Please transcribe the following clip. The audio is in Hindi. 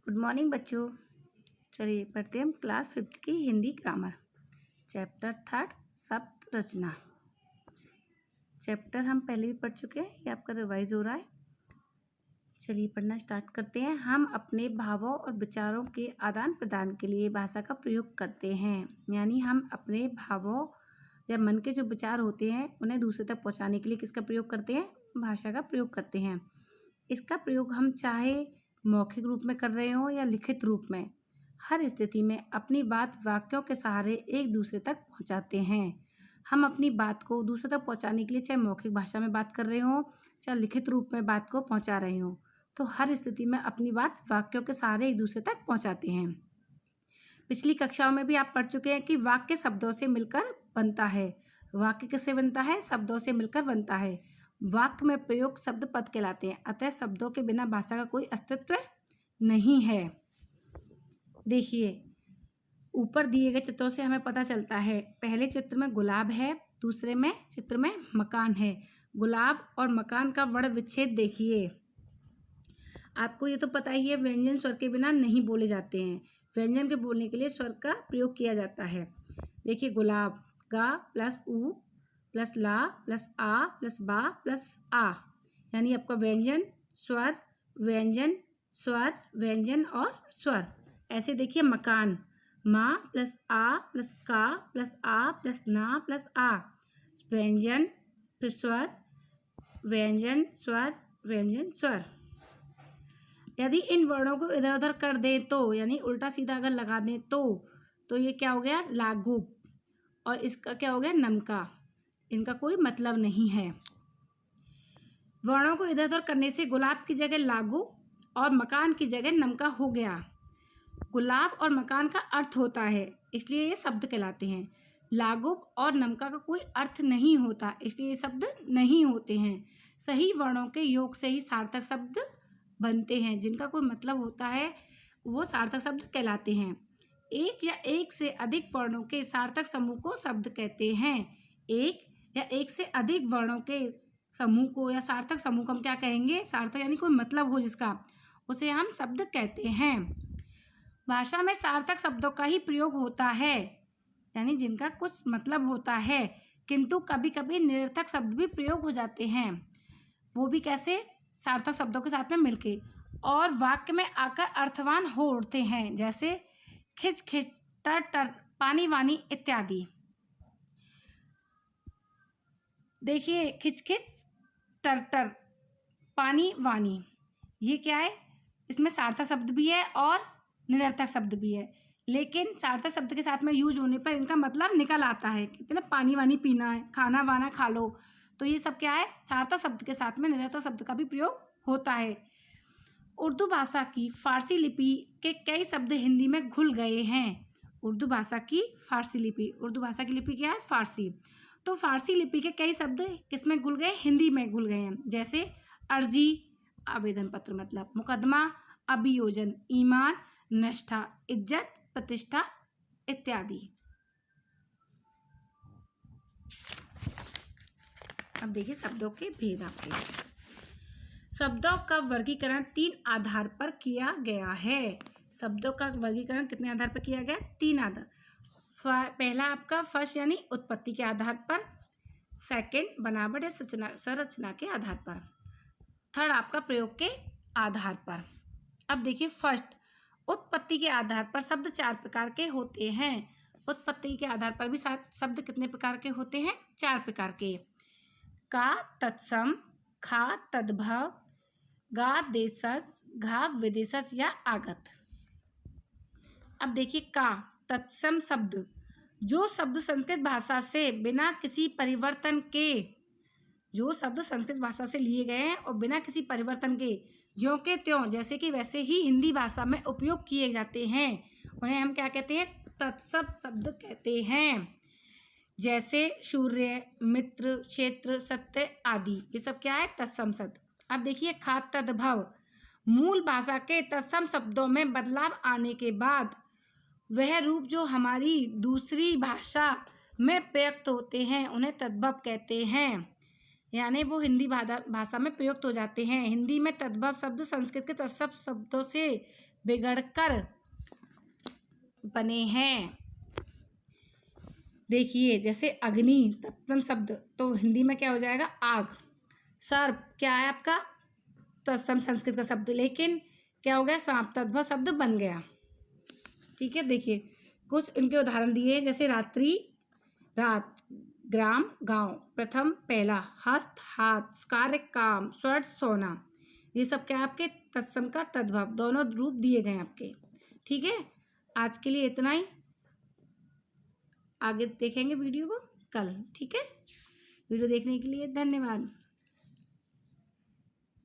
गुड मॉर्निंग बच्चों। चलिए पढ़ते हैं हम क्लास 5th की हिंदी ग्रामर चैप्टर 3 शब्द रचना। चैप्टर हम पहले भी पढ़ चुके हैं, ये आपका रिवाइज हो रहा है। चलिए पढ़ना स्टार्ट करते हैं। हम अपने भावों और विचारों के आदान प्रदान के लिए भाषा का प्रयोग करते हैं। यानी हम अपने भावों या मन के जो विचार होते हैं उन्हें दूसरे तक पहुंचाने के लिए किसका प्रयोग करते हैं? भाषा का प्रयोग करते हैं। इसका प्रयोग हम चाहे मौखिक रूप में कर रहे हो या लिखित रूप में, हर स्थिति में अपनी बात वाक्यों के सहारे एक दूसरे तक पहुंचाते हैं। हम अपनी बात को दूसरे तक पहुंचाने के लिए चाहे मौखिक भाषा में बात कर रहे हो चाहे लिखित रूप में बात को पहुंचा रहे हो, तो हर स्थिति में अपनी बात वाक्यों के सहारे एक दूसरे तक पहुंचाते हैं। पिछली कक्षाओं में भी आप पढ़ चुके हैं कि वाक्य शब्दों से मिलकर बनता है। वाक्य किससे बनता है? शब्दों से मिलकर बनता है। वाक्य में प्रयोग शब्द पद कहलाते हैं, अतः शब्दों के बिना भाषा का कोई अस्तित्व नहीं है। देखिए ऊपर दिए गए चित्रों से हमें पता चलता है। पहले चित्र में गुलाब है, दूसरे में चित्र में मकान है। गुलाब और मकान का वर्ण विच्छेद देखिए। आपको ये तो पता ही है, व्यंजन स्वर के बिना नहीं बोले जाते हैं। व्यंजन के बोलने के लिए स्वर का प्रयोग किया जाता है। देखिए गुलाब, गा प्लस ऊ प्लस ला प्लस आ प्लस बा प्लस आ, यानी आपका व्यंजन स्वर व्यंजन स्वर व्यंजन और स्वर। ऐसे देखिए मकान, माँ प्लस आ प्लस का प्लस आ प्लस ना प्लस आ, व्यंजन फिर स्वर व्यंजन स्वर व्यंजन स्वर। यदि इन वर्णों को इधर उधर कर दें तो, यानी उल्टा सीधा अगर लगा दें तो ये क्या हो गया? लागू। और इसका क्या हो गया? नमका। इनका कोई मतलब नहीं है। वर्णों को इधर उधर करने से गुलाब की जगह लागू और मकान की जगह नमका हो गया। गुलाब और मकान का अर्थ होता है, इसलिए ये शब्द कहलाते हैं। लागू और नमका का कोई अर्थ नहीं होता, इसलिए ये शब्द नहीं होते हैं। सही वर्णों के योग से ही सार्थक शब्द बनते हैं। जिनका कोई मतलब होता है वो सार्थक शब्द कहलाते हैं। एक या एक से अधिक वर्णों के सार्थक समूह को शब्द कहते हैं। एक या एक से अधिक वर्णों के समूह को या सार्थक समूह को हम क्या कहेंगे? सार्थक यानी कोई मतलब हो जिसका, उसे हम शब्द कहते हैं। भाषा में सार्थक शब्दों का ही प्रयोग होता है, यानी जिनका कुछ मतलब होता है, किंतु कभी कभी निरर्थक शब्द भी प्रयोग हो जाते हैं। वो भी कैसे? सार्थक शब्दों के साथ में मिलके, और वाक्य में आकर अर्थवान हो उठते हैं। जैसे खिच खिच, टर टर, पानी वानी इत्यादि। देखिए खिच खिच, टर टर, पानी वानी, ये क्या है? इसमें सार्थक शब्द भी है और निरर्थक शब्द भी है, लेकिन सार्थक शब्द के साथ में यूज होने पर इनका मतलब निकल आता है। कहते हैं ना पानी वानी पीना है, खाना वाना खा लो, तो ये सब क्या है? सार्थक शब्द के साथ में निरर्थक शब्द का भी प्रयोग होता है। उर्दू भाषा की फारसी लिपि के कई शब्द हिंदी में घुल गए हैं। उर्दू भाषा की फारसी लिपि, उर्दू भाषा की लिपि क्या है? फारसी। तो फारसी लिपि के कई शब्द किसमें घुल गए? हिंदी में घुल गए हैं। जैसे अर्जी आवेदन पत्र मतलब, मुकदमा अभियोजन, ईमान निष्ठा, इज्जत प्रतिष्ठा इत्यादि। अब देखिए शब्दों के भेद आपके। शब्दों का वर्गीकरण 3 आधार पर किया गया है। शब्दों का वर्गीकरण कितने आधार पर किया गया? 3 आधार। पहला आपका फर्स्ट यानी उत्पत्ति के आधार पर, सेकंड बनावट या संरचना के आधार पर, थर्ड आपका प्रयोग के आधार पर। अब देखिए फर्स्ट उत्पत्ति के आधार पर शब्द 4 प्रकार के होते हैं। उत्पत्ति के आधार पर भी शब्द कितने प्रकार के होते हैं? 4 प्रकार के। का तत्सम, खा तद्भव, गा देशज, घा विदेशज या आगत। अब देखिए का तत्सम शब्द, जो शब्द संस्कृत भाषा से बिना किसी परिवर्तन के, जो शब्द संस्कृत भाषा से लिए गए हैं और बिना किसी परिवर्तन के ज्यों के त्यों जैसे कि वैसे ही हिंदी भाषा में उपयोग किए जाते हैं, उन्हें हम क्या कहते हैं? तत्सम शब्द कहते हैं। जैसे सूर्य, मित्र, क्षेत्र, सत्य आदि, ये सब क्या है? तत्सम शब्द। अब देखिए खा तद्भव, मूल भाषा के तत्सम शब्दों में बदलाव आने के बाद वह रूप जो हमारी दूसरी भाषा में प्रयुक्त होते हैं उन्हें तद्भव कहते हैं। यानी वो हिंदी भाषा में प्रयुक्त हो जाते हैं। हिंदी में तद्भव शब्द संस्कृत के तत्सम शब्दों से बिगड़कर बने हैं। देखिए जैसे अग्नि तत्सम शब्द तो हिंदी में क्या हो जाएगा, आग। सर्प क्या है आपका, तत्सम संस्कृत का शब्द, लेकिन क्या हो गया, सांप तद्भव शब्द बन गया। ठीक है, देखिए कुछ इनके उदाहरण दिए, जैसे रात्रि रात, ग्राम गांव, प्रथम पहला, हस्त हाथ, कार्य काम, स्वर्ग सोना, ये सब क्या आपके तत्सम का तद्भव दोनों रूप दिए गए आपके। ठीक है, आज के लिए इतना ही, आगे देखेंगे वीडियो को कल। ठीक है, वीडियो देखने के लिए धन्यवाद।